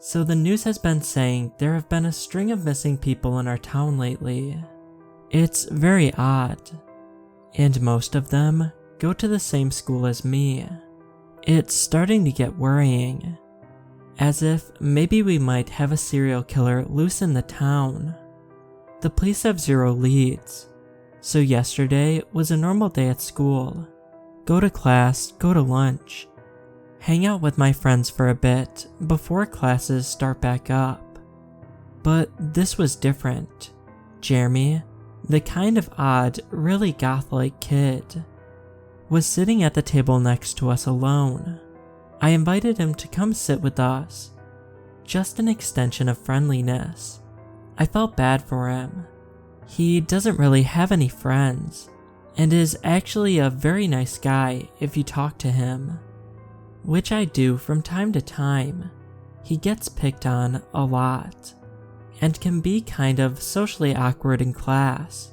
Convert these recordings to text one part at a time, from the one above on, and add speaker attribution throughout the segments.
Speaker 1: So the news has been saying there have been a string of missing people in our town lately. It's very odd. And most of them go to the same school as me. It's starting to get worrying. As if maybe we might have a serial killer loose in the town. The police have zero leads. So yesterday was a normal day at school. Go to class, go to lunch. Hang out with my friends for a bit before classes start back up. But this was different. Jeremy, the kind of odd, really goth-like kid, was sitting at the table next to us alone. I invited him to come sit with us. Just an extension of friendliness. I felt bad for him. He doesn't really have any friends, and is actually a very nice guy if you talk to him. Which I do from time to time. He gets picked on a lot, and can be kind of socially awkward in class,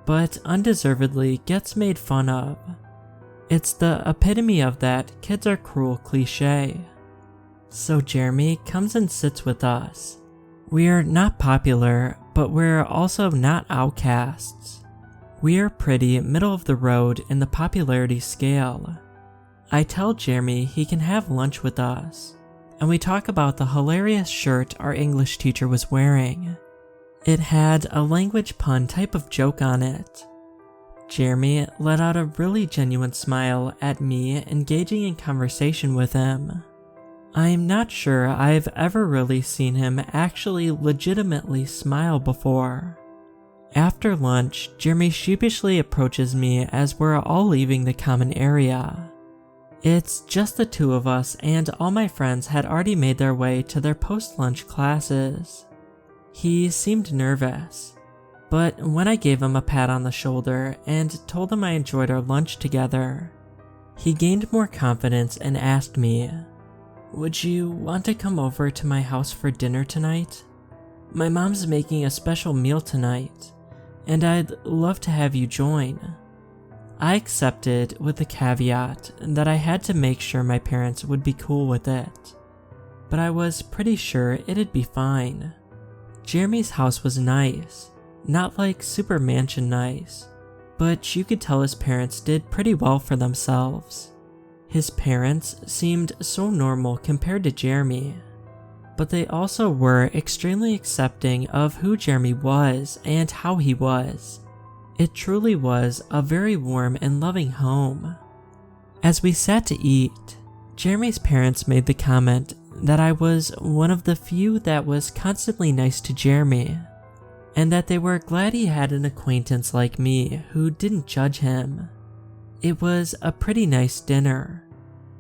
Speaker 1: but undeservedly gets made fun of. It's the epitome of that kids are cruel cliche. So Jeremy comes and sits with us. We're not popular, but we're also not outcasts. We're pretty middle of the road in the popularity scale. I tell Jeremy he can have lunch with us, and we talk about the hilarious shirt our English teacher was wearing. It had a language pun type of joke on it. Jeremy let out a really genuine smile at me engaging in conversation with him. I'm not sure I've ever really seen him actually legitimately smile before. After lunch, Jeremy sheepishly approaches me as we're all leaving the common area. It's just the two of us, and all my friends had already made their way to their post-lunch classes. He seemed nervous, but when I gave him a pat on the shoulder and told him I enjoyed our lunch together, he gained more confidence and asked me, "Would you want to come over to my house for dinner tonight? My mom's making a special meal tonight, and I'd love to have you join." I accepted with the caveat that I had to make sure my parents would be cool with it, but I was pretty sure it'd be fine. Jeremy's house was nice, not like super mansion nice, but you could tell his parents did pretty well for themselves. His parents seemed so normal compared to Jeremy, but they also were extremely accepting of who Jeremy was and how he was. It truly was a very warm and loving home. As we sat to eat, Jeremy's parents made the comment that I was one of the few that was constantly nice to Jeremy, and that they were glad he had an acquaintance like me who didn't judge him. It was a pretty nice dinner.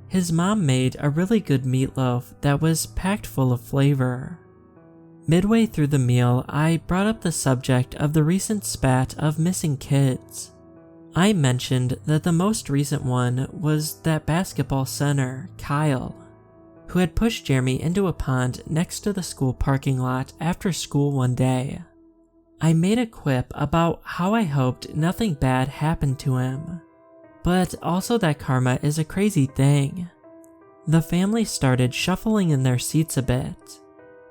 Speaker 1: His mom made a really good meatloaf that was packed full of flavor. Midway through the meal, I brought up the subject of the recent spat of missing kids. I mentioned that the most recent one was that basketball center, Kyle, who had pushed Jeremy into a pond next to the school parking lot after school one day. I made a quip about how I hoped nothing bad happened to him, but also that karma is a crazy thing. The family started shuffling in their seats a bit,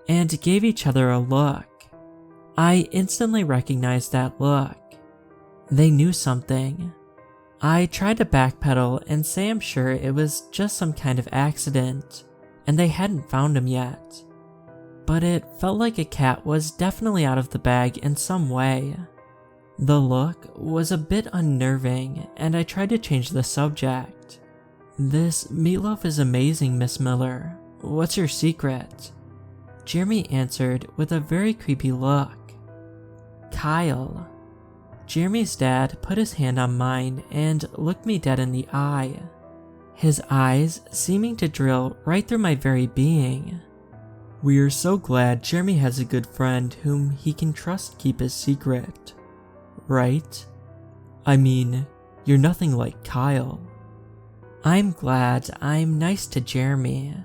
Speaker 1: and gave each other a look. I instantly recognized that look. They knew something. I tried to backpedal and say I'm sure it was just some kind of accident, and they hadn't found him yet. But it felt like a cat was definitely out of the bag in some way. The look was a bit unnerving, and I tried to change the subject. "This meatloaf is amazing, Miss Miller. What's your secret?" Jeremy answered with a very creepy look. "Kyle." Jeremy's dad put his hand on mine and looked me dead in the eye, his eyes seeming to drill right through my very being. "We're so glad Jeremy has a good friend whom he can trust keep his secret. Right? I mean, you're nothing like Kyle." I'm glad I'm nice to Jeremy.